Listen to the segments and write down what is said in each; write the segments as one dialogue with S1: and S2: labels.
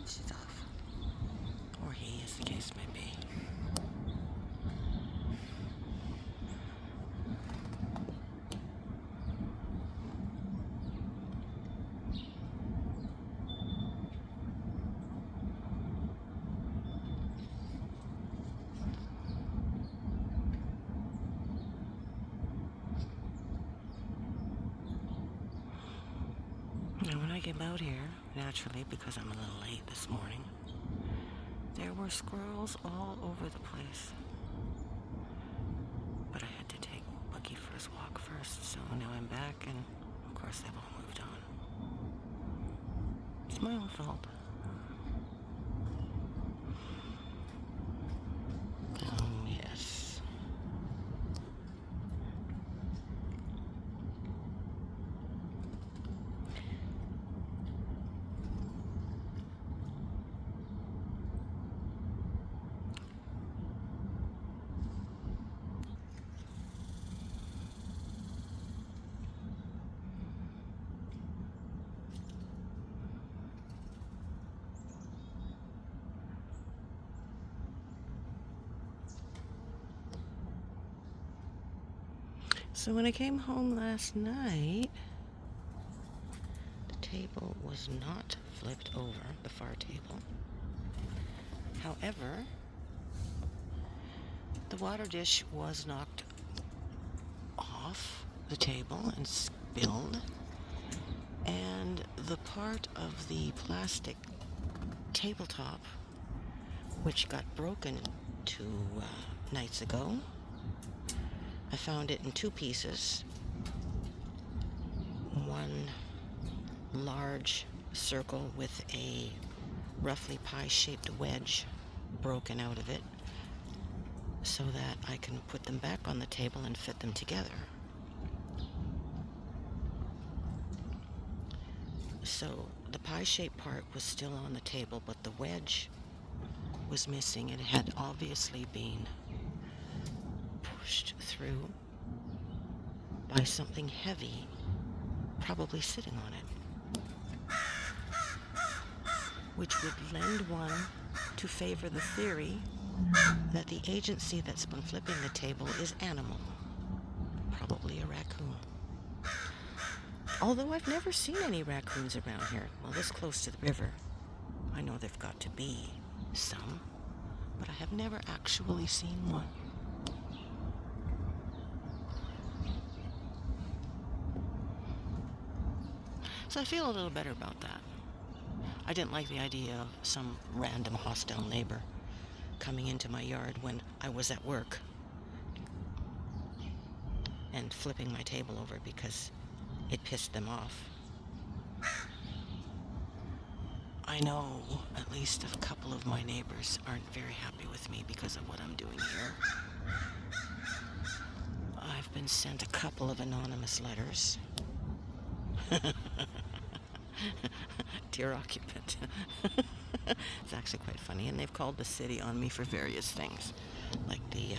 S1: She's off. Or he, as the case may be. Now when I came out here, naturally, because I'm a little late this morning, there were squirrels all over the place. But I had to take Bucky for his walk first, so now I'm back, and of course they've all moved on. It's my own fault. Oh, yes. So when I came home last night, the table was not flipped over, the far table. However, the water dish was knocked off the table and spilled, and the part of the plastic tabletop, which got broken 2 nights ago, I found it in 2 pieces. One large circle with a roughly pie-shaped wedge broken out of it, so that I can put them back on the table and fit them together. So the pie-shaped part was still on the table, but the wedge was missing. It had obviously been pushed through by something heavy, probably sitting on it, which would lend one to favor the theory that the agency that's been flipping the table is animal, probably a raccoon. Although I've never seen any raccoons around here, well, this close to the river. I know there've got to be some, but I have never actually seen one. So I feel a little better about that. I didn't like the idea of some random hostile neighbor coming into my yard when I was at work and flipping my table over because it pissed them off. I know at least a couple of my neighbors aren't very happy with me because of what I'm doing here. I've been sent a couple of anonymous letters. Dear occupant. It's actually quite funny, and they've called the city on me for various things, like the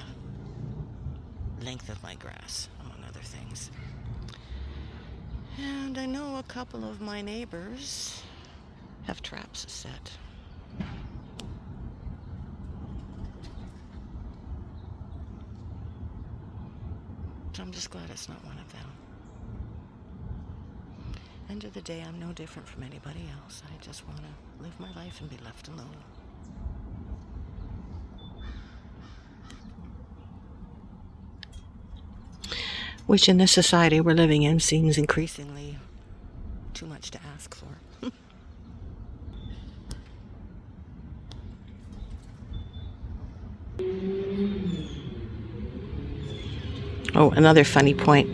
S1: length of my grass, among other things. And I know a couple of my neighbors have traps set. So I'm just glad it's not one of them. End of the day, I'm no different from anybody else. I just want to live my life and be left alone. Which in this society we're living in seems increasingly too much to ask for. Oh, another funny point.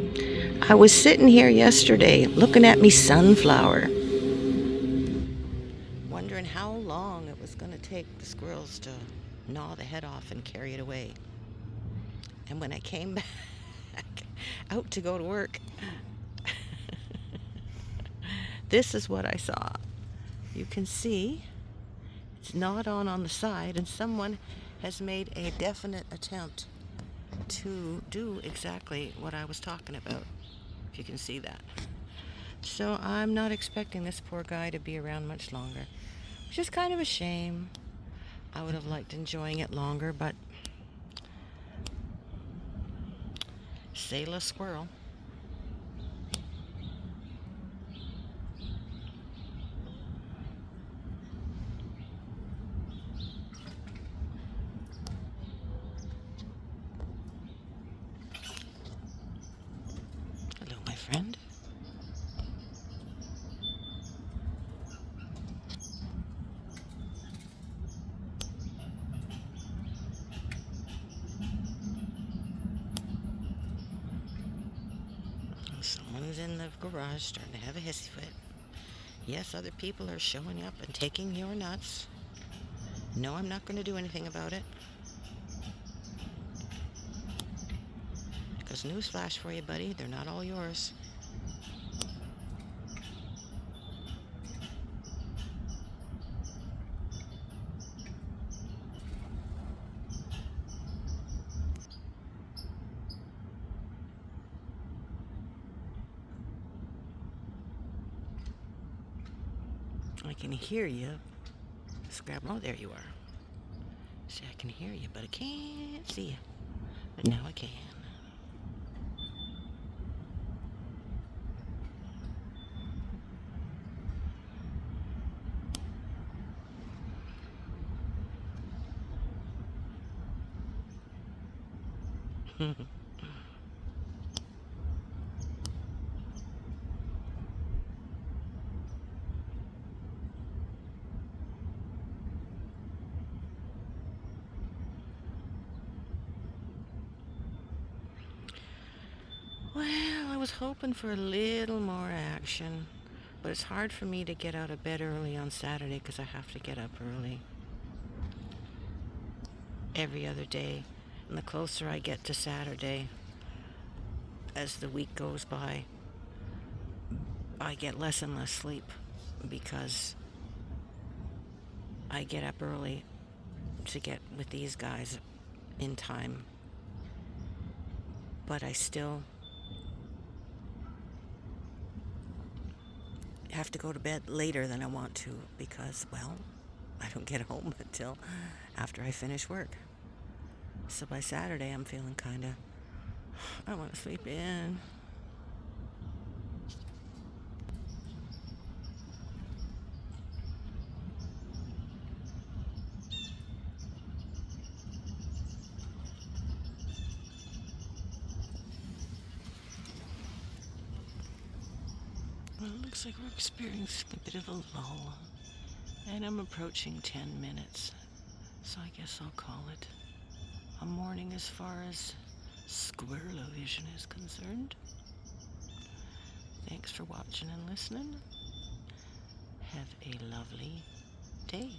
S1: I was sitting here yesterday looking at me sunflower, wondering how long it was going to take the squirrels to gnaw the head off and carry it away. And when I came back out to go to work, this is what I saw. You can see it's gnawed on the side, and someone has made a definite attempt to do exactly what I was talking about, if you can see that. So I'm not expecting this poor guy to be around much longer. which is kind of a shame. I would have liked enjoying it longer, but c'est le squirrel. Hello, my friend. Someone's in the garage starting to have a hissy fit. Yes, other people are showing up and taking your nuts. No, I'm not going to do anything about it. Because newsflash for you, buddy, they're not all yours. I can hear you. Scrabble. Oh, there you are. See, I can hear you, but I can't see you. But now I can. Well, I was hoping for a little more action, but it's hard for me to get out of bed early on Saturday because I have to get up early every other day. And the closer I get to Saturday, as the week goes by, I get less and less sleep because I get up early to get with these guys in time. But I still have to go to bed later than I want to because, well, I don't get home until after I finish work. So by Saturday, I'm feeling kind of, I want to sleep in. Well, it looks like we're experiencing a bit of a lull, and I'm approaching 10 minutes, so I guess I'll call it a morning as far as SquirreloVision is concerned. Thanks for watching and listening. Have a lovely day.